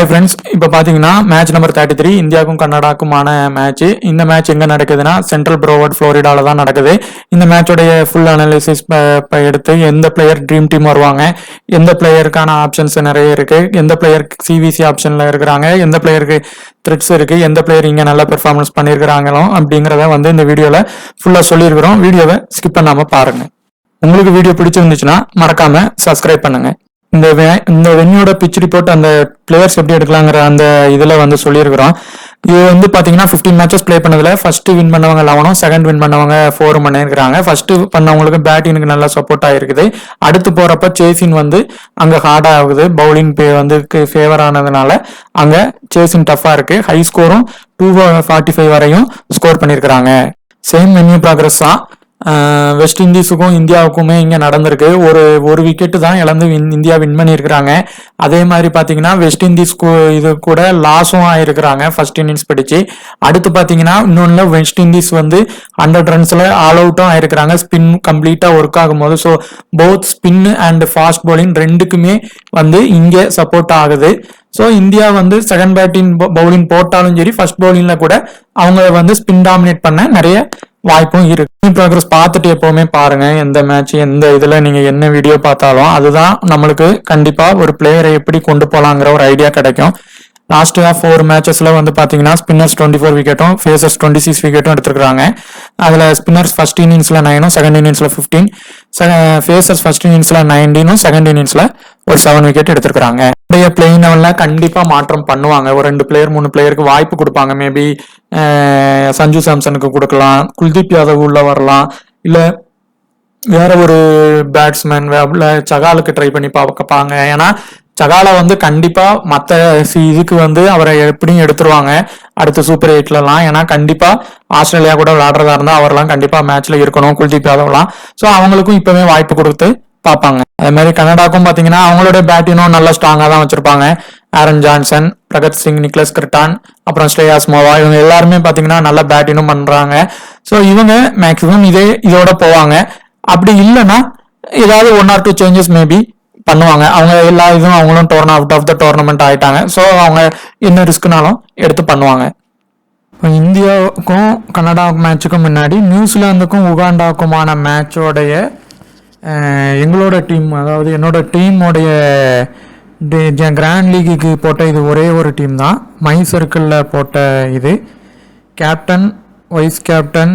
Friends, இப்போ பார்த்தீங்கன்னா match number 33 இந்தியாவுக்கும் கனடாக்குமான மேட்ச். இந்த மேட்ச் எங்கே நடக்குதுன்னா சென்ட்ரல் ப்ரோவர்ட் ஃப்ளோரிடாவில் தான் நடக்குது. இந்த மேட்சோடைய ஃபுல் அனாலிசிஸ் எடுத்து எந்த பிளேயர் ட்ரீம் டீம் வருவாங்க, எந்த பிளேயருக்கான ஆப்ஷன்ஸ் நிறைய இருக்கு, எந்த பிளேயர் சிவிசி ஆப்ஷனில் இருக்கிறாங்க, எந்த பிளேயருக்கு த்ரெட்ஸ் இருக்கு, எந்த பிளேயர் இங்கே நல்ல பெர்ஃபார்மன்ஸ் பண்ணியிருக்கிறாங்களோ அப்படிங்கிறத வந்து இந்த வீடியோவில் ஃபுல்லாக சொல்லியிருக்கிறோம். வீடியோவை ஸ்கிப் பண்ணாமல் பாருங்க. உங்களுக்கு வீடியோ பிடிச்சிருந்துச்சுன்னா மறக்காம சப்ஸ்கிரைப் பண்ணுங்க. இந்த வென்யூட பிச் ரிப்போர்ட் அந்த பிளேயர்ஸ் எப்படி எடுக்கலாங்கிற அந்த இதுல வந்து சொல்லியிருக்கிறோம். இது வந்து பாத்தீங்கன்னா 15 மேட்சஸ் பிளே பண்ணதுல ஃபர்ஸ்ட் வின் பண்ணவங்க 11, செகண்ட் வின் பண்ணவங்க 4 பண்ணிருக்காங்க. ஃபர்ஸ்ட் பண்ணவங்களுக்கு பேட்டிங்க்கு நல்லா சப்போர்ட் ஆயிருக்குது. அடுத்து போறப்ப சேசிங் வந்து அங்க ஹார்ட் ஆகுது. பவுலிங் வந்து ஃபேவர் ஆனதுனால அங்க சேசிங் டஃபா இருக்கு. ஹை ஸ்கோரும் 245 வரையும் ஸ்கோர் பண்ணிருக்காங்க. சேம் வென்யூ ப்ராக்ரஸ் தான் வெஸ்ட் இண்டீஸுக்கும் இந்தியாவுக்குமே இங்க நடந்திருக்கு. ஒரு விக்கெட்டு தான் இழந்து இந்தியா வின் பண்ணியிருக்கிறாங்க. அதே மாதிரி பாத்தீங்கன்னா வெஸ்ட் இண்டீஸ் இது கூட லாஸும் ஆயிருக்கிறாங்க ஃபர்ஸ்ட் இன்னிங்ஸ் படிச்சு. அடுத்து பாத்தீங்கன்னா இன்னொன்னு வெஸ்ட் இண்டீஸ் வந்து 100 ரன்ஸ்ல ஆல் அவுட்டும் ஆயிருக்கிறாங்க. ஸ்பின் கம்ப்ளீட்டா ஒர்க் ஆகும் போது. So both spin and fast bowling ரெண்டுக்குமே வந்து இங்க சப்போர்ட் ஆகுது. ஸோ இந்தியா வந்து செகண்ட் பேட்டிங் பவுலிங் போட்டாலும் சரி, ஃபர்ஸ்ட் பவுலிங்ல கூட அவங்க வந்து ஸ்பின் டாமினேட் பண்ண நிறைய வாய்ப்பும் இருக்கு. ப்ராக்ரஸ் பார்த்துட்டு எப்பவுமே பாருங்க. எந்த மேட்ச் எந்த இதுல நீங்க என்ன வீடியோ பார்த்தாலும் அதுதான் நம்மளுக்கு கண்டிப்பா ஒரு பிளேயரை எப்படி கொண்டு போலாங்கிற ஒரு ஐடியா கிடைக்கும். லாஸ்ட் 4 மேட்சஸ்ல வந்து பாத்தீங்கன்னா ஸ்பின்னர்ஸ் 24 விக்கெட்டும் ஃபேசர்ஸ் 26 விக்கெட்டும் எடுத்திருக்காங்க. அதுல ஸ்பின்னர்ஸ் ஃபர்ஸ்ட் இன்னிங்ஸ்ல 9, செகண்ட் இன்னிங்ஸ்ல 15, ஃபேசர்ஸ் ஃபர்ஸ்ட் இன்னிங்ஸ்ல 19, செகண்ட் இன்னிங்ஸ்ல ஒரு 7 விக்கெட் எடுத்திருக்காங்க. பிளேயிங் லெவல்ல கண்டிப்பா மாற்றம் பண்ணுவாங்க. ஒரு 2 பிளேயர் 3 பிளேயருக்கு வாய்ப்பு கொடுப்பாங்க. மேபி சஞ்சு சாம்சனுக்கு கொடுக்கலாம், குல்தீப் யாதவ் உள்ள வரலாம், இல்ல வேற ஒரு பேட்ஸ்மேன் சகாலுக்கு ட்ரை பண்ணி பார்ப்பாங்க. ஏன்னா சகாலா வந்து கண்டிப்பா மத்த இதுக்கு வந்து அவரை எப்படியும் எடுத்துருவாங்க அடுத்த சூப்பர் 8லலாம். ஏன்னா கண்டிப்பா ஆஸ்திரேலியா கூட விளையாடுறதா இருந்தா அவரெல்லாம் கண்டிப்பா மேட்ச்ல இருக்கணும், குல்தீப் யாதவ்லாம். ஸோ அவங்களுக்கும் இப்பவே வாய்ப்பு கொடுத்து பார்ப்பாங்க. அதே மாதிரி கனடாக்கும் பாத்தீங்கன்னா அவங்களோட பேட்டிங்கும் நல்லா ஸ்ட்ராங்கா தான் வச்சிருப்பாங்க. ஆரன் ஜான்சன், பிரகத் சிங், நிக்லஸ் கிர்டான், அப்புறம் ஸ்ரேயாஸ் மோவா, இவங்க எல்லாருமே பாத்தீங்கன்னா நல்லா பேட்டிங்கும் பண்றாங்க. ஸோ இவங்க மேக்சிமம் இதோட போவாங்க. அப்படி இல்லைன்னா ஏதாவது 1 or 2 சேஞ்சஸ் மேபி பண்ணுவாங்க. அவங்க எல்லா இதுவும் அவங்களும் அவுட் ஆஃப் த டோர்னமெண்ட் ஆயிட்டாங்க. ஸோ அவங்க என்ன ரிஸ்க்னாலும் எடுத்து பண்ணுவாங்க. இப்போ இந்தியாவுக்கும் கனடா மேட்சுக்கும் முன்னாடி நியூசிலாந்துக்கும் உகாண்டாவுக்குமான மேட்சோடைய எங்களோட டீம், அதாவது என்னோட டீமோடைய கிராண்ட் லீகுக்கு போட்ட இது ஒரே ஒரு டீம் தான். மை சர்க்கிளில் போட்ட இது captain, vice captain,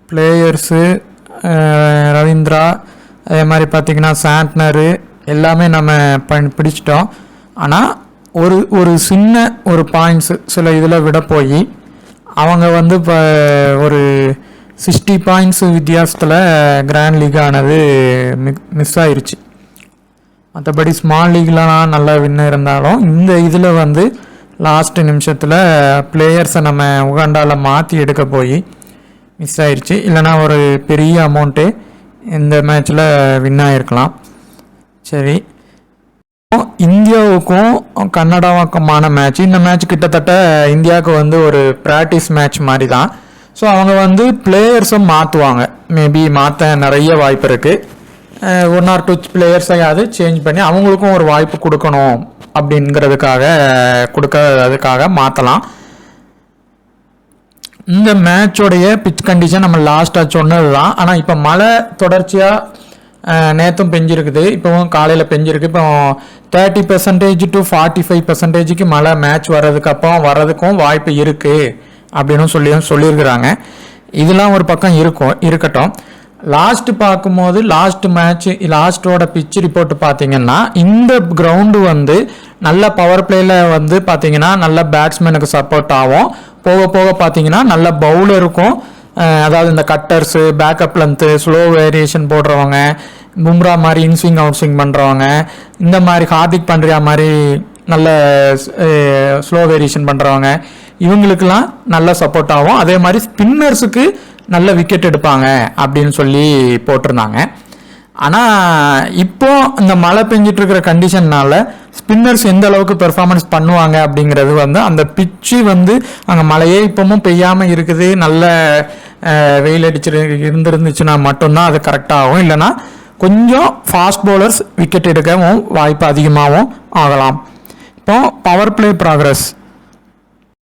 players Ravindra, அதே மாதிரி பார்த்தீங்கன்னா சாண்ட்னரு எல்லாமே நம்ம பிடிச்சிட்டோம். ஆனால் ஒரு சின்ன ஒரு பாயிண்ட்ஸு சில இதில் விட போய் அவங்க வந்து இப்போ ஒரு 60 பாயிண்ட்ஸ் வித்தியாசத்தில் கிராண்ட் லீக் ஆனது மிஸ் ஆயிருச்சு. மற்றபடி ஸ்மால் லீக்லாம் நல்லா வின்னர் இருந்தாலும் இந்த இதில் வந்து லாஸ்ட் நிமிஷத்தில் பிளேயர்ஸை நம்ம உகாண்டாவில் மாற்றி எடுக்க போய் மிஸ் ஆயிடுச்சு. இல்லைனா ஒரு பெரிய அமௌண்ட்டு இந்த மேட்ச்சில் வின் ஆகிருக்கலாம். சரி, இந்தியாவுக்கும் கனடாவுக்குமான மேட்ச். இந்த மேட்ச் கிட்டத்தட்ட இந்தியாவுக்கு வந்து ஒரு ப்ராக்டிஸ் மேட்ச் மாதிரி தான். ஸோ அவங்க வந்து பிளேயர்ஸும் மாற்றுவாங்க. மேபி மாற்ற நிறைய வாய்ப்பு இருக்குது. 1 or 2 பிளேயர்ஸையாவது சேஞ்ச் பண்ணி அவங்களுக்கும் ஒரு வாய்ப்பு கொடுக்கணும் அதுக்காக மாற்றலாம். இந்த மேட்சோடைய பிச் கண்டிஷன் நம்ம லாஸ்ட்டாக சொன்னது தான். ஆனால் இப்போ மழை தொடர்ச்சியாக நேற்றும் பெஞ்சிருக்குது, இப்போவும் காலையில் பெஞ்சிருக்கு. இப்போ 30% to 45% மழை மேட்ச் வர்றதுக்கும் வாய்ப்பு இருக்குது அப்படின்னு சொல்லியிருக்கிறாங்க. இதெல்லாம் ஒரு பக்கம் இருக்கட்டும். லாஸ்ட் பார்க்கும்போது லாஸ்டோட பிச் ரிப்போர்ட் பார்த்தீங்கன்னா இந்த கிரவுண்டு வந்து நல்ல பவர் பிளேல வந்து பார்த்தீங்கன்னா நல்ல பேட்ஸ்மேனுக்கு சப்போர்ட் ஆகும். போக போக பார்த்தீங்கன்னா நல்ல பவுலருக்கும், அதாவது இந்த cutters, backup length, slow variation போடுறவங்க, பும்ரா மாதிரி இன்ஸ்விங் அவுட் ஸ்விங் பண்ணுறவங்க, இந்த மாதிரி ஹார்திக் பாண்டியா மாதிரி நல்ல ஸ்லோ வேரியேஷன் பண்ணுறவங்க, இவங்களுக்கெல்லாம் நல்ல சப்போர்ட் ஆகும். அதே மாதிரி ஸ்பின்னர்ஸுக்கு நல்ல விக்கெட் எடுப்பாங்க அப்படின்னு சொல்லி போட்டிருந்தாங்க. ஆனால் இப்போ இந்த மழை பெஞ்சிட்டு இருக்கிற கண்டிஷன்னால ஸ்பின்னர்ஸ் எந்த அளவுக்கு பெர்ஃபார்மன்ஸ் பண்ணுவாங்க அப்படிங்கிறது வந்து அந்த பிச்சு வந்து அங்கே மழையே இப்பவும் பெய்யாமல் இருக்குது, நல்ல வெயில் இருந்துருந்துச்சுன்னா மட்டும்தான் அது கரெக்டாகும். இல்லைன்னா கொஞ்சம் ஃபாஸ்ட் பவுலர்ஸ் விக்கெட் எடுக்கவும் வாய்ப்பு அதிகமாகவும் ஆகலாம். இப்போ பவர் பிளே ப்ராக்ரஸ்.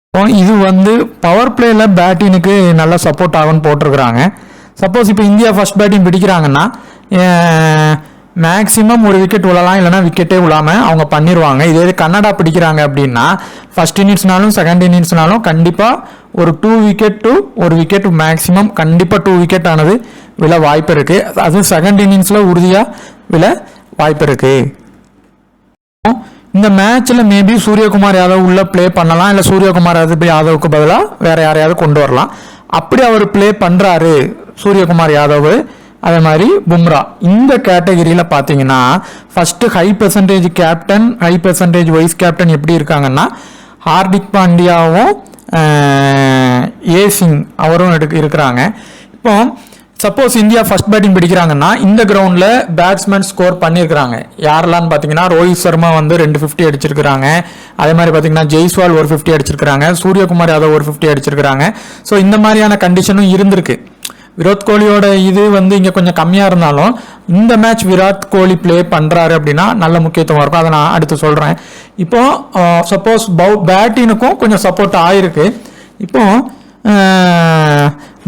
இப்போ இது வந்து பவர் பிளேல பேட்டினுக்கு நல்லா சப்போர்ட் ஆகும்னு போட்டிருக்கிறாங்க. சப்போஸ் இப்போ இந்தியா ஃபர்ஸ்ட் பேட்டிங் பிடிக்கிறாங்கன்னா மேக்ஸிமம் ஒரு விக்கெட் விழலாம், இல்லைனா விக்கெட்டே விழாமல் அவங்க பண்ணிடுவாங்க. இதே கன்னடா பிடிக்கிறாங்க அப்படின்னா ஃபர்ஸ்ட் இன்னிங்ஸ்னாலும் செகண்ட் இன்னிங்ஸ்னாலும் கண்டிப்பாக ஒரு 2 விக்கெட் டு 1 விக்கெட் மேக்ஸிமம் கண்டிப்பாக 2 விக்கெட் ஆனது விழ வாய்ப்பு இருக்குது. அதுவும் செகண்ட் இன்னிங்ஸில் உறுதியாக விழ வாய்ப்பு இருக்குது. இந்த மேட்ச்சில் மேபி சூரியகுமார் யாதவ் உள்ள ப்ளே பண்ணலாம், இல்லை சூரியகுமார் யாதவுக்கு பதிலாக வேற யாரையாவது கொண்டு வரலாம். அப்படி அவர் ப்ளே பண்ணுறாரு சூரியகுமார் யாதவ், அதே மாதிரி பும்ரா. இந்த கேட்டகரியில் பார்த்தீங்கன்னா first high percentage captain, high percentage vice captain எப்படி இருக்காங்கன்னா ஹார்திக் பாண்டியாவும் ஏ சிங் அவரும் இருக்கிறாங்க. இப்போ சப்போஸ் இந்தியா ஃபர்ஸ்ட் பேட்டிங் பிடிக்கிறாங்கன்னா இந்த கிரவுண்டில் பேட்ஸ்மேன் ஸ்கோர் பண்ணியிருக்கிறாங்க. யாரெல்லாம் பார்த்தீங்கன்னா ரோஹித் சர்மா வந்து 2 50 அடிச்சிருக்கிறாங்க. அதே மாதிரி பார்த்தீங்கன்னா ஜெய்ஸ்வால் ஒரு 50 அடிச்சிருக்கிறாங்க. சூரியகுமார் யாதவ் ஒரு 50 அடிச்சிருக்கிறாங்க. ஸோ இந்த மாதிரியான கண்டிஷனும் இருந்திருக்கு. விராட் கோலியோட இது வந்து இங்கே கொஞ்சம் கம்மியாக இருந்தாலும் இந்த மேட்ச் விராட் கோலி ப்ளே பண்ணுறாரு அப்படின்னா நல்ல முக்கியத்துவம் இருக்கும். அதை நான் அடுத்து சொல்கிறேன். இப்போ சப்போஸ் பேட்டினுக்கும் கொஞ்சம் சப்போர்ட் ஆயிருக்கு. இப்போ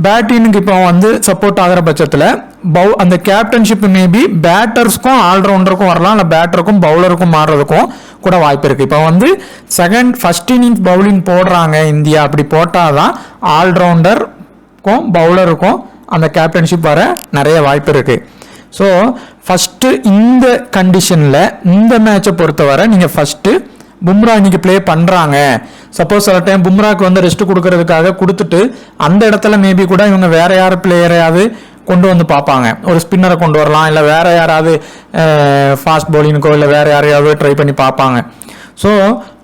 பேட்டினுக்கு இப்போ வந்து சப்போர்ட் ஆகிற பட்சத்தில் அந்த கேப்டன்ஷிப் மேபி பேட்டர்ஸ்க்கும் ஆல்ரவுண்டருக்கும் வரலாம், இல்லை பேட்டருக்கும் பவுலருக்கும் மாறுறதுக்கும் கூட வாய்ப்பு இருக்குது. இப்போ வந்து ஃபர்ஸ்ட் இன்னிங்ஸ் பவுலிங் போடுறாங்க இந்தியா, அப்படி போட்டால் தான் ஆல்ரவுண்டருக்கும் பவுலருக்கும் அந்த கேப்டன்ஷிப் வர நிறைய வாய்ப்பு இருக்குது. ஸோ ஃபஸ்ட்டு இந்த கண்டிஷனில் இந்த மேட்சை பொறுத்தவரை நீங்கள் ஃபஸ்ட்டு பும்ரா இன்னைக்கு ப்ளே பண்ணுறாங்க. சப்போஸ் சில டைம் பும்ராக்கு வந்து ரெஸ்ட் கொடுக்கறதுக்காக கொடுத்துட்டு அந்த இடத்துல மேபி கூட இவங்க வேற யார் பிளேயரையாவது கொண்டு வந்து பார்ப்பாங்க. ஒரு ஸ்பின்னரை கொண்டு வரலாம், இல்லை வேற யாராவது ஃபாஸ்ட் பவுலிங்க்கோ இல்லை வேற யாரையாவது ட்ரை பண்ணி பார்ப்பாங்க. ஸோ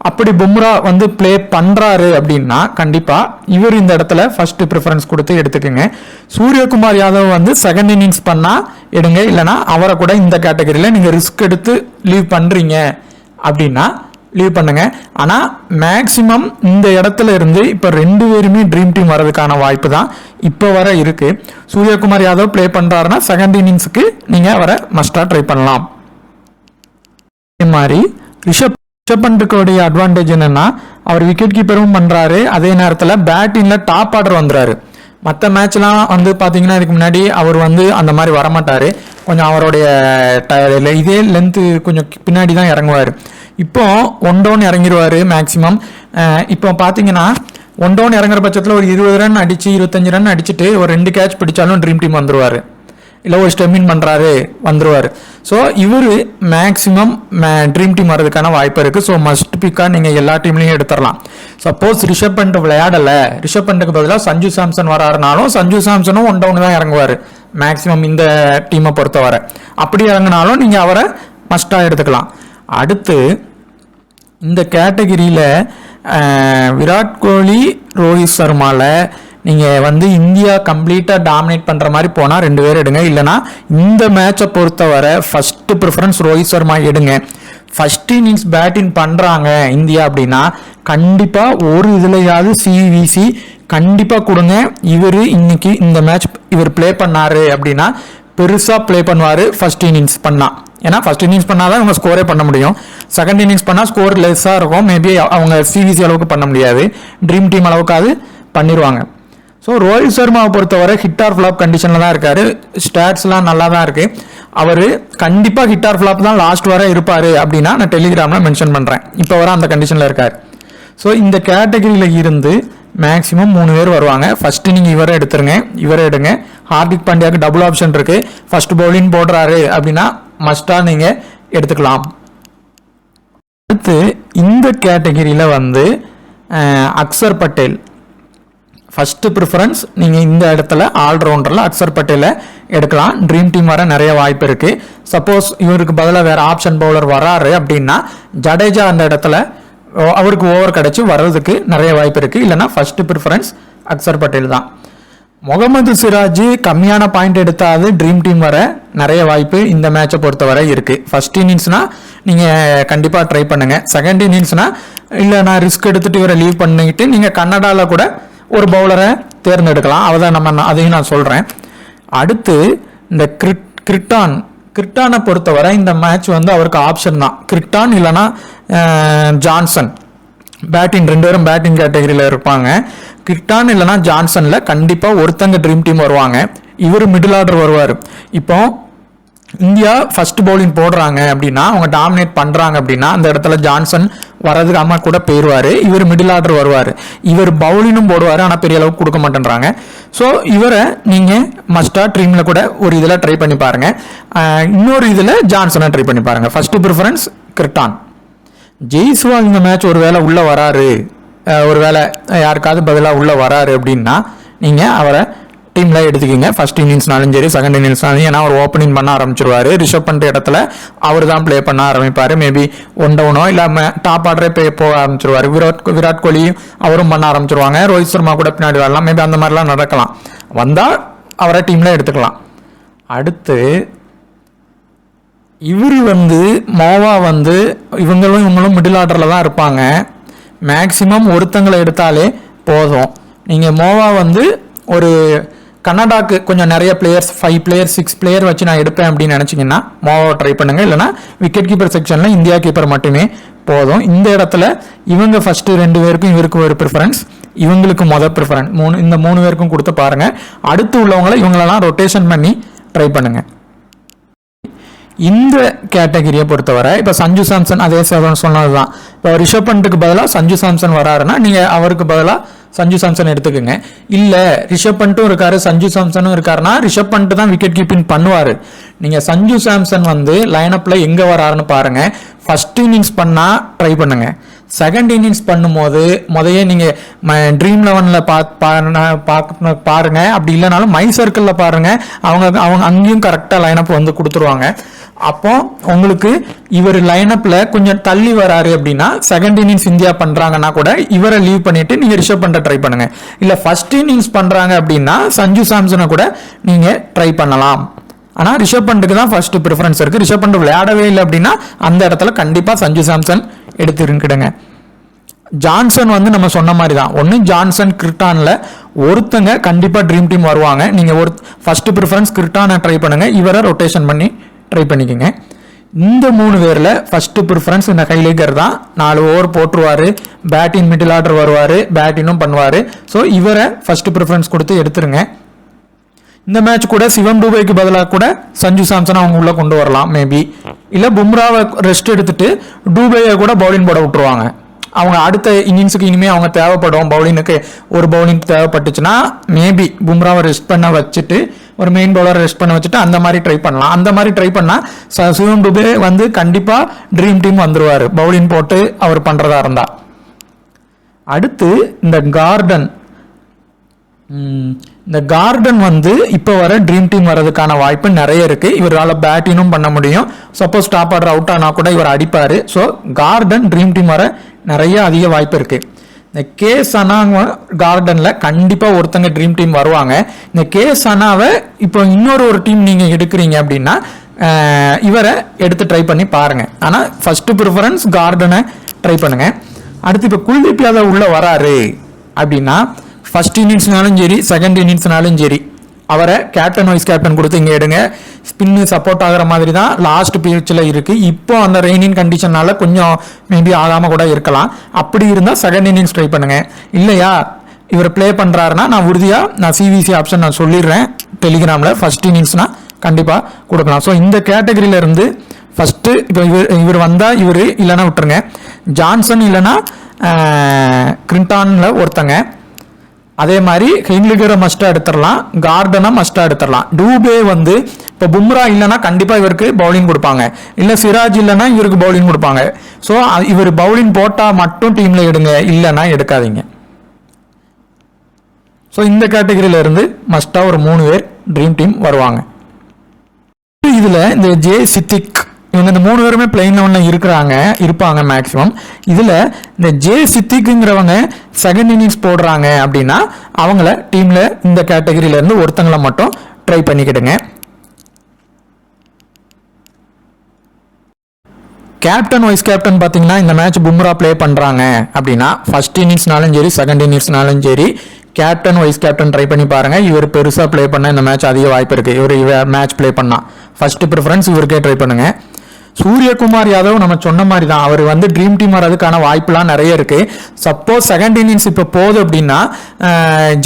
அப்படி பும்ரா வந்து ப்ளே பண்ணுறாரு அப்படின்னா கண்டிப்பாக இவர் இந்த இடத்துல ஃபர்ஸ்ட் ப்ரிஃபரன்ஸ் கொடுத்து எடுத்துக்கோங்க. சூரியகுமார் யாதவ் வந்து செகண்ட் இன்னிங்ஸ் பண்ணால் எடுங்க, இல்லைனா அவரை கூட இந்த கேட்டகரியில் நீங்கள் ரிஸ்க் எடுத்து லீவ் பண்ணுறீங்க அப்படின்னா லீவ் பண்ணுங்க. ஆனால் மேக்சிமம் இந்த இடத்துல இருந்து இப்போ 2 பேருமே ட்ரீம் டீம் வரதுக்கான வாய்ப்பு தான் இப்போ வர இருக்கு. சூரியகுமார் யாதவ் ப்ளே பண்ணுறாருன்னா செகண்ட் இன்னிங்ஸுக்கு நீங்கள் அவரை மஸ்டாக ட்ரை பண்ணலாம். இதே மாதிரி ரிஷப் பண்ட்டுடைய அட்வான்டேஜ் என்னன்னா அவர் விக்கெட் கீப்பரும் பண்றாரு, அதே நேரத்தில் பேட்டிங்ல டாப் ஆர்டர் வந்துறாரு. மற்ற மேட்ச்லாம் வந்து பார்த்தீங்கன்னா இதுக்கு முன்னாடி அவர் வந்து அந்த மாதிரி வரமாட்டாரு, கொஞ்சம் அவருடைய இதே லென்த்து கொஞ்சம் பின்னாடி தான் இறங்குவார். இப்போ 1 டவுன் இறங்கிடுவார் மேக்ஸிமம். இப்போ பார்த்தீங்கன்னா 1 டவுன் இறங்குற பட்சத்தில் ஒரு 20 ரன் அடிச்சு 25 ரன் அடிச்சுட்டு ஒரு 2 கேட்ச் பிடிச்சாலும் ட்ரீம் டீம் வந்துருவார், இல்லை ஒரு ஸ்டெமின் பண்ணுறாரு வந்துருவார். ஸோ இவர் மேக்ஸிமம் ட்ரீம் டீம் வர்றதுக்கான வாய்ப்பு இருக்குது. ஸோ மஸ்ட் பிக்காக நீங்கள் எல்லா டீம்லையும் எடுத்துடலாம். சப்போஸ் ரிஷப் பண்ட் விளையாடலை, ரிஷப் பண்ட்டுக்கு பதிலாக சஞ்சு சாம்சன் வராருனாலும் சஞ்சு சாம்சனும் 1 டவுன் தான் இறங்குவார் மேக்ஸிமம் இந்த டீமை பொறுத்தவரை. அப்படி இறங்கினாலும் நீங்கள் அவரை மஸ்டாக எடுத்துக்கலாம். அடுத்து இந்த கேட்டகிரியில் விராட் கோலி ரோஹித் சர்மாவில் நீங்கள் வந்து இந்தியா கம்ப்ளீட்டாக டாமினேட் பண்ணுற மாதிரி போனால் 2 பேர் எடுங்க, இல்லைனா இந்த மேட்சை பொறுத்தவரை ஃபஸ்ட்டு ப்ரிஃபரன்ஸ் ரோஹித் சர்மா எடுங்க. ஃபர்ஸ்ட் இன்னிங்ஸ் பேட்டிங் பண்ணுறாங்க இந்தியா அப்படின்னா கண்டிப்பாக ஒரு இதுலையாவது சிவிசி கண்டிப்பாக கொடுங்க. இவர் இன்னைக்கு இந்த மேட்ச் இவர் ப்ளே பண்ணாரு அப்படின்னா பெருசாக ப்ளே பண்ணுவார் ஃபர்ஸ்ட் இன்னிங்ஸ் பண்ணால். ஏன்னா ஃபர்ஸ்ட் இன்னிங்ஸ் பண்ணால் தான் அவங்க ஸ்கோரே பண்ண முடியும். செகண்ட் இன்னிங்ஸ் பண்ணால் ஸ்கோர் லெஸ்ஸாக இருக்கும், மேபி அவங்க சிவிசி அளவுக்கு பண்ண முடியாது, ட்ரீம் டீம் அளவுக்காவது பண்ணிடுவாங்க. ஸோ ரோஹித் சர்மாவை பொறுத்தவரை ஹிட் ஆர் ஃப்ளாப் கண்டிஷனில் தான் இருக்காரு. ஸ்டாட்ஸ்லாம் நல்லா தான் இருக்கு. அவர் கண்டிப்பாக ஹிட் ஆர் ஃப்ளாப் தான் லாஸ்ட் வரை இருப்பார் அப்படின்னா நான் டெலிகிராமில் மென்ஷன் பண்ணுறேன். இப்போ வர அந்த கண்டிஷனில் இருக்கார். ஸோ இந்த கேட்டகரியில் இருந்து மேக்ஸிமம் 3 பேர் வருவாங்க. ஃபர்ஸ்ட் நீங்கள் இவரை எடுத்துருங்க, இவரை எடுங்க. ஹார்திக் பாண்டியாவுக்கு டபுள் ஆப்ஷன் இருக்கு, ஃபர்ஸ்ட் பவுலிங் போடுறாரு அப்படின்னா மஸ்டாக நீங்கள் எடுத்துக்கலாம். அடுத்து இந்த கேட்டகரியில் வந்து அக்சர் பட்டேல் ஃபர்ஸ்ட் ப்ரிஃபரன்ஸ். நீங்கள் இந்த இடத்துல ஆல்ரவுண்டரில் அக்சர் பட்டேலை எடுக்கலாம். ட்ரீம் டீம் வர நிறைய வாய்ப்பு இருக்குது. சப்போஸ் இவருக்கு பதிலாக வேறு ஆப்ஷன் பவுலர் வராரு அப்படின்னா ஜடேஜா அந்த இடத்துல அவருக்கு ஓவர் கிடச்சி வர்றதுக்கு நிறைய வாய்ப்பு இருக்குது. இல்லைனா ஃபர்ஸ்ட் ப்ரிஃபரன்ஸ் அக்சர் பட்டேல் தான். முகமது சிராஜ் கம்மியான பாயிண்ட் எடுத்தாது ட்ரீம் டீம் வர நிறைய வாய்ப்பு இந்த மேட்சை பொறுத்தவரை இருக்குது. ஃபர்ஸ்ட் இன்னிங்ஸ்னால் நீங்கள் கண்டிப்பாக ட்ரை பண்ணுங்கள். செகண்ட் இன்னிங்ஸ்னால் இல்லை நான் ரிஸ்க் எடுத்துகிட்டு இவரை லீவ் பண்ணிக்கிட்டு நீங்கள் கன்னடாவில் கூட ஒரு பவுலரை தேர்ந்தெடுக்கலாம். அதையும் நான் சொல்கிறேன். அடுத்து இந்த கிரிட்டானை பொறுத்தவரை இந்த மேட்ச் வந்து அவருக்கு ஆப்ஷன் தான். கிரிட்டான் இல்லைனா ஜான்சன் பேட்டிங், 2 பேரும் பேட்டிங் கேட்டகரியில் இருப்பாங்க. கிர்டான் இல்லைனா ஜான்சனில் கண்டிப்பாக ஒருத்தங்க ட்ரீம் டீம் வருவாங்க. இவர் மிடில் ஆர்டர் வருவார். இப்போ இந்தியா ஃபர்ஸ்ட் பவுலிங் போடுறாங்க அப்படின்னா, அவங்க டாமினேட் பண்ணுறாங்க அப்படின்னா அந்த இடத்துல ஜான்சன் வரதுக்கு அம்மா கூட போயிடுவார். இவர் மிடில் ஆர்டர் வருவார். இவர் பவுலிங்கும் போடுவார், ஆனால் பெரிய அளவுக்கு கொடுக்க மாட்டேன்றாங்க. ஸோ இவரை நீங்கள் மஸ்டாக ட்ரீமில் கூட ஒரு இதில் ட்ரை பண்ணி பாருங்கள். இன்னொரு இதில் ஜான்சனை ட்ரை பண்ணி பாருங்கள். First preference கிர்டான். ஜெய்ஸ்வால் இந்த மேட்ச் ஒரு வேளை உள்ளே வராரு, ஒரு வேளை யாருக்காவது பதிலாக உள்ளே வராரு அப்படின்னா நீங்கள் அவரை டீமில் எடுத்துக்கிங்க. ஃபர்ஸ்ட் இன்னிங்ஸ்னாலும் சரி, செகண்ட் இன்னிங்ஸ்னாலும். ஏன்னா அவர் ஓப்பனிங் பண்ண ஆரம்பிச்சிருவார். ரிஷப் பண்ணுற இடத்துல அவர் தான் ப்ளே பண்ண ஆரம்பிப்பார். மேபி 1-1 இல்லை டாப் ஆர்டரே போக ஆரம்பிச்சிருவார். விராட் கோலி அவரும் பண்ண ஆரம்பிச்சிருவாங்க. ரோஹித் சர்மா கூட பின்னாடி வரலாம். மேபி அந்த மாதிரிலாம் நடக்கலாம். வந்தால் அவரை டீமில் எடுத்துக்கலாம். அடுத்து இவர் மோவா இவங்களும் மிடில் ஆர்டரில் தான் இருப்பாங்க. மேக்சிமம் ஒருத்தங்களை எடுத்தாலே போதும். நீங்கள் மோவா ஒரு கனடாக்கு கொஞ்சம் நிறைய பிளேயர்ஸ் 5 பிளேயர் 6 பிளேயர் வச்சு நான் எடுப்பேன் அப்படின்னு நினச்சிங்கன்னா மோவாவை ட்ரை பண்ணுங்கள். இல்லைனா விக்கெட் கீப்பர் செக்ஷனில் இந்தியா கீப்பர் மட்டுமே போதும். இந்த இடத்துல இவங்க ஃபஸ்ட்டு 2 பேருக்கும் இவருக்கு ஒரு ப்ரிஃபரன்ஸ், இவங்களுக்கு ப்ரிஃபரன்ஸ், இந்த 3 பேருக்கும் கொடுத்து பாருங்கள். அடுத்து உள்ளவங்களை இவங்களெல்லாம் ரொட்டேஷன் பண்ணி ட்ரை பண்ணுங்கள். இந்த கேட்டகரியை பொறுத்தவரை இப்போ சஞ்சு சாம்சன் அதே சொன்னது தான். இப்போ ரிஷப் பண்ட்டுக்கு பதிலாக சஞ்சு சாம்சன் வராருன்னா நீங்கள் அவருக்கு பதிலாக சஞ்சு சாம்சன் எடுத்துக்கோங்க. இல்லை ரிஷப் பண்ட்டும் இருக்காரு, சஞ்சு சாம்சனும் இருக்காருன்னா ரிஷப் பண்ட் தான் விக்கெட் கீப்பிங் பண்ணுவார். நீங்கள் சஞ்சு சாம்சன் லைனப்பில் எங்கே வராருன்னு பாருங்கள். ஃபர்ஸ்ட் இன்னிங்ஸ் பண்ணால் ட்ரை பண்ணுங்க. செகண்ட் இன்னிங்ஸ் பண்ணும்போது முதையே நீங்கள் ட்ரீம் 11 பாருங்க. அப்படி இல்லைனாலும் மை சர்க்கிளில் பாருங்க. அவங்க அங்கேயும் கரெக்டாக லைனப் கொடுத்துருவாங்க. அப்போ உங்களுக்கு இவர் லைனப்ல கொஞ்சம் தள்ளி வராரு அப்படின்னா செகண்ட் இன்னிங்ஸ் இந்தியா பண்றாங்கன்னா கூட இவரை லீவ் பண்ணிட்டு நீங்க ரிஷப் பண்ட ட்ரை பண்ணுங்க. இல்ல ஃபர்ஸ்ட் இன்னிங்ஸ் பண்றாங்க அப்படின்னா சஞ்சு சாம்சனை கூட நீங்க ட்ரை பண்ணலாம். ஆனா ரிஷப் பண்ட்டுக்கு தான் ஃபர்ஸ்ட் ப்ரிஃபரன்ஸ் இருக்கு. ரிஷப் பண்ட் விளையாடவே இல்லை அப்படின்னா அந்த இடத்துல கண்டிப்பா சஞ்சு சாம்சன் எடுத்துக்கிடுங்க. ஜான்சன் நம்ம சொன்ன மாதிரி தான். ஒன்று ஜான்சன் கிர்டான்ல ஒருத்தங்க கண்டிப்பா ட்ரீம் டீம் வருவாங்க. நீங்க ஃபர்ஸ்ட் ப்ரிஃபரன்ஸ் கிர்டானை ட்ரை பண்ணுங்க. இவரை ரொட்டேஷன் பண்ணி ட்ரை பண்ணிக்கோங்க. இந்த 3 பேரில் ஃபர்ஸ்ட் ப்ரிஃபரன்ஸ் இந்த கைலேக்கர் தான். 4 ஓவர் போட்டுருவாரு, பேட்டிங் மிடில் ஆர்டர் வருவார், பேட்டிங்கும் பண்ணுவார். ஸோ இவரை ஃபர்ஸ்ட் ப்ரிஃபரன்ஸ் கொடுத்து எடுத்துருங்க. இந்த மேட்ச் கூட சிவம் டூபேக்கு பதிலாக கூட சஞ்சு சாம்சன் அவங்க உள்ள கொண்டு வரலாம் மேபி. இல்லை பும்ராவை ரெஸ்ட் எடுத்துட்டு டூபேயை கூட பவுலிங் போட விட்டுருவாங்க. அவங்க அடுத்த இன்னிங்ஸுக்கு இனிமேல் அவங்க தேவைப்படும், பவுலிங்குக்கு ஒரு பவுலிங் தேவைப்பட்டுச்சுன்னா மேபி பும்ராவை ரெஸ்ட் பண்ண வச்சுட்டு ஒரு மெயின் பவுலர் ரெஸ்ட் பண்ண வச்சுட்டு அந்த மாதிரி ட்ரை பண்ணலாம். அந்த மாதிரி ட்ரை பண்ணால் சிவம் டுபே கண்டிப்பாக ட்ரீம் டீம் வந்துருவார் பவுலிங் போட்டு அவர் பண்ணுறதா இருந்தா. அடுத்து இந்த கார்டன் இப்போ வர ட்ரீம் டீம் வர்றதுக்கான வாய்ப்பு நிறைய இருக்கு. இவரால் பேட்டிங்கும் பண்ண முடியும். சப்போஸ் டாப் ஆர்டர் அவுட் ஆனா கூட இவர் அடிப்பாரு. ஸோ கார்டன் ட்ரீம் டீம் வர நிறைய அதிக வாய்ப்பு இருக்கு. இந்த கே சனா கார்டன்ல கண்டிப்பா ஒருத்தங்க ட்ரீம் டீம் வருவாங்க. இந்த கே சனாவை இப்போ இன்னொரு டீம் நீங்க எடுக்கிறீங்க அப்படின்னா இவரை எடுத்து ட்ரை பண்ணி பாருங்க. ஆனா ஃபர்ஸ்ட் ப்ரிஃபரன்ஸ் கார்டனை ட்ரை பண்ணுங்க. அடுத்து இப்போ குல்தீப் யாதவ் உள்ள வராரு அப்படின்னா ஃபர்ஸ்ட் இன்னிங்ஸ்னாலும் சரி செகண்ட் இன்னிங்ஸ்னாலும் சரி அவரை கேப்டன் வைஸ் கேப்டன் கொடுத்து இங்கே எடுங்க. ஸ்பின்னு சப்போர்ட் ஆகிற மாதிரி தான் லாஸ்ட் பீச்சில் இருக்கு. இப்போ அந்த ரெய்னிங் கண்டிஷனால கொஞ்சம் மேபி ஆகாமல் கூட இருக்கலாம். அப்படி இருந்தால் செகண்ட் இன்னிங்ஸ் ட்ரை பண்ணுங்க. இல்லையா இவர் ப்ளே பண்ணுறாருன்னா நான் சிவிசி ஆப்ஷன் நான் சொல்லிடுறேன் டெலிகிராமில். ஃபர்ஸ்ட் இன்னிங்ஸ்னா கண்டிப்பாக கொடுக்கலாம். ஸோ இந்த கேட்டகரியில இருந்து ஃபர்ஸ்ட் இப்போ இவர் வந்தால் இவர் இல்லைன்னா விட்டுருங்க. ஜான்சன் இல்லைன்னா கிரிண்டான்ல ஒருத்தங்க. அதே மாதிரி ஹென்லிகரை மஸ்டா எடுத்துடலாம், கார்டனை மஸ்டா எடுத்துடலாம். டூபே இப்போ பும்ரா இல்லைன்னா கண்டிப்பா இவருக்கு பவுலிங் கொடுப்பாங்க. இல்ல சிராஜ் இல்லைன்னா இவருக்கு பவுலிங் கொடுப்பாங்க. ஸோ இவர் பவுலிங் போட்டா மட்டும் டீம்ல எடுங்க, இல்லைன்னா எடுக்காதீங்க. ஸோ இந்த கேட்டகரியில இருந்து மஸ்டா ஒரு 3 பேர் ட்ரீம் டீம் வருவாங்க. இதுல இந்த ஜே சித்திக் இவங்க இந்த 3 பேருமே பிளேயிங் 11 இருப்பாங்க மேக்சிமம். இதுல இந்த ஜே சித்திக்குங்கிறவங்க செகண்ட் இன்னிங்ஸ் போடுறாங்க அப்படின்னா அவங்கள டீம்ல இந்த கேட்டகரியில இருந்து ஒருத்தங்களை மட்டும் ட்ரை பண்ணிக்கிடுங்க. கேப்டன் வைஸ் கேப்டன் பார்த்தீங்கன்னா இந்த மேட்ச் பும்ரா ப்ளே பண்ணுறாங்க அப்படின்னா ஃபர்ஸ்ட் இன்னிங்ஸ்னாலும் சரி செகண்ட் இன்னிங்ஸ்னாலும் சரி கேப்டன் வைஸ் கேப்டன் ட்ரை பண்ணி பாருங்க. இவர் பெருசாக ப்ளே பண்ண இந்த மேட்ச் அதிக வாய்ப்பு இருக்கு. இவர் மேட்ச் ப்ளே பண்ணா ஃபர்ஸ்ட் ப்ரிஃபரன்ஸ் இவருக்கே ட்ரை பண்ணுங்க. சூரியகுமார் யாதவ் நம்ம சொன்ன மாதிரி தான், அவர் வந்து ட்ரீம் டீம் வர்றதுக்கான வாய்ப்புலாம் நிறைய இருக்கு. சப்போஸ் செகண்ட் இன்னிங்ஸ் இப்போ போகுது அப்படின்னா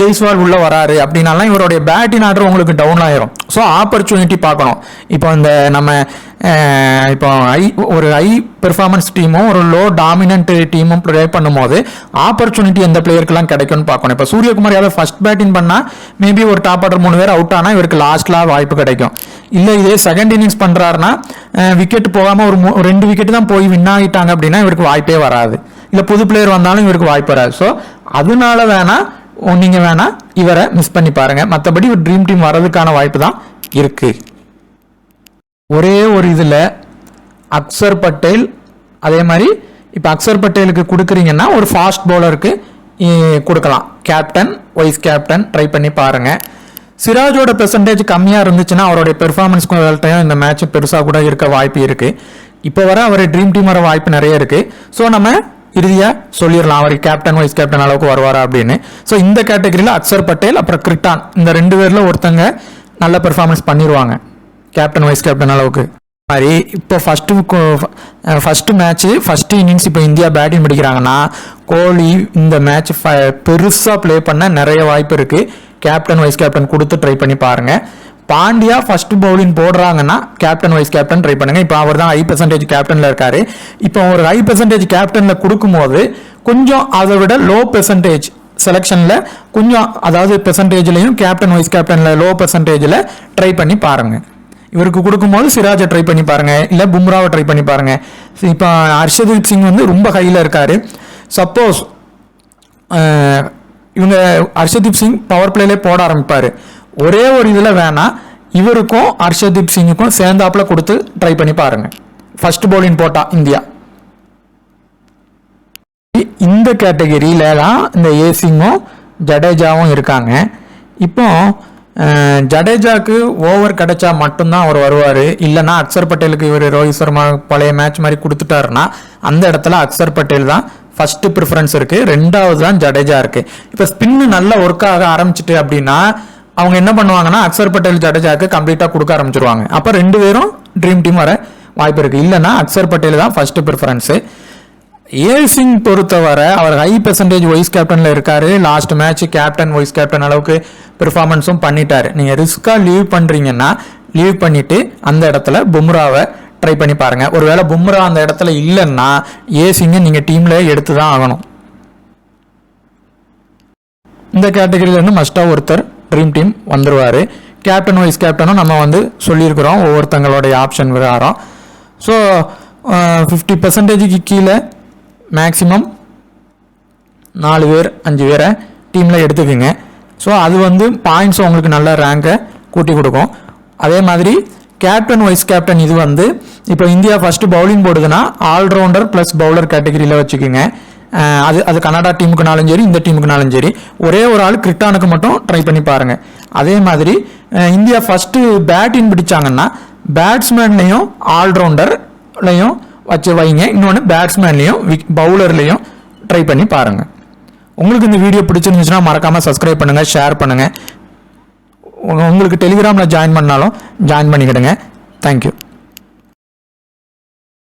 ஜெய்ஸ்வால் உள்ள வராரு அப்படின்னாலாம் இவருடைய பேட்டிங் ஆர்டர் உங்களுக்கு டவுன் ஆயிரும். ஸோ ஆப்பர்ச்சுனிட்டி பார்க்கணும். இப்போ இந்த நம்ம இப்போ ஒரு ஹை பெர்ஃபார்மன்ஸ் டீமும் ஒரு லோ டாமினன்ட் டீமும் ப்ளே பண்ணும்போது ஆப்பர்ச்சுனிட்டி எந்த பிளேயருக்குலாம் கிடைக்கும்னு பார்க்கணும். இப்போ சூரியகுமார் யாதவ் ஃபர்ஸ்ட் பேட்டிங் பண்ணால் மேபி ஒரு டாப் ஆர்டர் 3 பேர் அவுட் ஆனால் இவருக்கு லாஸ்ட்ல வாய்ப்பு கிடைக்கும். இல்லை இதே செகண்ட் இன்னிங்ஸ் பண்ணுறாருன்னா விக்கெட் போகாமல் ஒரு 2 விக்கெட் தான் போய் வின் ஆகிட்டாங்க அப்படின்னா இவருக்கு வாய்ப்பே வராது. இல்லை புது பிளேயர் வந்தாலும் இவருக்கு வாய்ப்பு வராது. ஸோ அதனால நீங்கள் வேணா இவரை மிஸ் பண்ணி பாருங்க. மற்றபடி ஒரு ட்ரீம் டீம் வர்றதுக்கான வாய்ப்பு தான் இருக்கு. ஒரே ஒரு இதில் அக்சர் பட்டேல், அதே மாதிரி இப்போ அக்சர் பட்டேலுக்கு கொடுக்குறீங்கன்னா ஒரு ஃபாஸ்ட் பவுலருக்கு கொடுக்கலாம். கேப்டன் வைஸ் கேப்டன் ட்ரை பண்ணி பாருங்க. சிராஜோட பெர்சன்டேஜ் கம்மியாக இருந்துச்சுன்னா அவருடைய பெர்ஃபார்மன்ஸ்க்கும் இந்த மேட்ச் பெருசாக கூட இருக்க வாய்ப்பு இருக்கு. இப்போ வர அவர் ட்ரீம் டீம் வர வாய்ப்பு நிறைய இருக்கு. ஸோ நம்ம இறுதியாக சொல்லிடலாம் அவர் கேப்டன் வைஸ் கேப்டன் அளவுக்கு வருவாரா அப்படின்னு. ஸோ இந்த கேட்டகரியில் அக்சர் பட்டேல் அப்புறம் கிரிட்டான் இந்த 2 பேரில் ஒருத்தங்க நல்ல பெர்ஃபார்மன்ஸ் பண்ணிடுவாங்க கேப்டன் வைஸ் கேப்டன் அளவுக்கு. மாதிரி இப்போ ஃபர்ஸ்ட் மேட்ச் ஃபர்ஸ்ட் இன்னிங்ஸ் இப்போ இந்தியா பேட்டிங் பிடிக்கிறாங்கன்னா கோலி இந்த மேட்ச் பெருசாக ப்ளே பண்ண நிறைய வாய்ப்பு இருக்கு. கேப்டன் வைஸ் கேப்டன் கொடுத்து ட்ரை பண்ணி பாருங்க. பாண்டியா ஃபர்ஸ்ட் பவுலிங் போடுறாங்கன்னா கேப்டன் வைஸ் கேப்டன் ட்ரை பண்ணுங்க. இப்போ அவர் தான் ஹை பெர்சன்டேஜ் கேப்டன்ல இருக்காரு. இப்போ ஒரு ஹை பெர்சன்டேஜ் கேப்டன்ல கொடுக்கும்போது கொஞ்சம் அதை விட லோ பெர்சன்டேஜ் செலெக்ஷன்ல கொஞ்சம், அதாவது பெர்சன்டேஜ்லையும் கேப்டன் வைஸ் கேப்டன்ல லோ பெர்சன்டேஜ்ல ட்ரை பண்ணி பாருங்க. இவருக்கு கொடுக்கும்போது சிராஜை ட்ரை பண்ணி பாருங்க, இல்லை பும்ராவை ட்ரை பண்ணி பாருங்க. இப்போ ஹர்ஷதீப் சிங் வந்து ரொம்ப ஹையில் இருக்காரு. சப்போஸ் இவங்க ஹர்ஷதீப் சிங் பவர் பிளேலே போட ஆரம்பிப்பாரு. ஒரே ஒரு இதில் வேணா இவருக்கும் ஹர்ஷதீப் சிங்குக்கும் சேர்ந்தாப்புல கொடுத்து ட்ரை பண்ணி பாருங்க. ஃபர்ஸ்ட் பவுலிங் போட்டா இந்தியா. இந்த கேட்டகரியில தான் இந்த ஏசிங்கும் ஜடேஜாவும் இருக்காங்க. இப்போ ஜடேஜாக்கு ஓவர் கிடைச்சா மட்டும்தான் அவர் வருவார். இல்லைன்னா அக்சர் பட்டேலுக்கு இவர் ரோஹித் சர்மா பழைய மேட்ச் மாதிரி கொடுத்துட்டாருன்னா அந்த இடத்துல அக்சர் பட்டேல் தான் ஃபர்ஸ்ட் ப்ரிஃபரன்ஸ் இருக்கு. 2வது தான் ஜடேஜா இருக்கு. இப்போ ஸ்பின்னு நல்லா ஒர்க் ஆக ஆரம்பிச்சுட்டு அப்படின்னா அவங்க என்ன பண்ணுவாங்கன்னா அக்சர் பட்டேல் ஜடேஜாக்கு கம்ப்ளீட்டாக கொடுக்க ஆரம்பிச்சிருவாங்க. அப்போ 2 பேரும் ட்ரீம் டீம் வர வாய்ப்பு இருக்கு. இல்லைன்னா அக்சர் பட்டேல் தான் ஃபர்ஸ்ட் ப்ரிஃபரன்ஸு. ஏசிங் பொறுத்தவரை அவர் ஹை பெர்சன்டேஜ் வைஸ் கேப்டன்ல இருக்காரு. Last match captain vice captain அளவுக்கு பெர்ஃபார்மன்ஸும் பண்ணிட்டாரு. நீங்க ரிஸ்கா லீவ் பண்றீங்கன்னா லீவ் பண்ணிட்டு அந்த இடத்துல பும்ராவை ட்ரை பண்ணி பாருங்க. ஒருவேளை பும்ரா அந்த இடத்துல இல்லைன்னா ஏசிங்க நீங்க டீம்ல எடுத்து தான் ஆகணும். இந்த கேட்டகரியில இருந்து மஸ்டா ஒருத்தர் ட்ரீம் டீம் வந்துருவாரு. கேப்டன் வைஸ் கேப்டனும் நம்ம வந்து சொல்லியிருக்கிறோம் ஒவ்வொருத்தங்களுடைய ஆப்ஷன் விவகாரம். ஸோ 50% கீழே மேக்ஸிமம் 4 பேர் 5 பேரை டீமில் எடுத்துக்கோங்க. ஸோ அது வந்து பாயிண்ட்ஸ் உங்களுக்கு நல்ல ரேங்கை கூட்டி கொடுக்கும். அதே மாதிரி கேப்டன் வைஸ் கேப்டன் இது வந்து இப்போ இந்தியா ஃபர்ஸ்ட் பவுலிங் போடுதுன்னா ஆல்ரவுண்டர் ப்ளஸ் பவுலர் கேட்டகரியில் வச்சுக்கோங்க. அது கனடா டீமுக்குனாலும் சரி இந்த டீமுக்குனாலும் சரி ஒரே ஒரு ஆள் கிரிட்டானுக்கு மட்டும் ட்ரை பண்ணி பாருங்கள். அதே மாதிரி இந்தியா ஃபர்ஸ்ட் பேட்டிங் பிடிச்சாங்கன்னா பேட்ஸ்மேன்லையும் ஆல்ரவுண்டர்லையும் வச்சு வைங்க. இன்னொன்று பேட்ஸ்மேன்லையும் பவுலர்லையும் ட்ரை பண்ணி பாருங்கள். உங்களுக்கு இந்த வீடியோ பிடிச்சிருந்துச்சுன்னா மறக்காமல் சப்ஸ்கிரைப் பண்ணுங்கள், ஷேர் பண்ணுங்கள். உங்களுக்கு டெலிகிராமில் ஜாயின் பண்ணாலும் ஜாயின் பண்ணிக்கிடுங்க. தேங்க்யூ.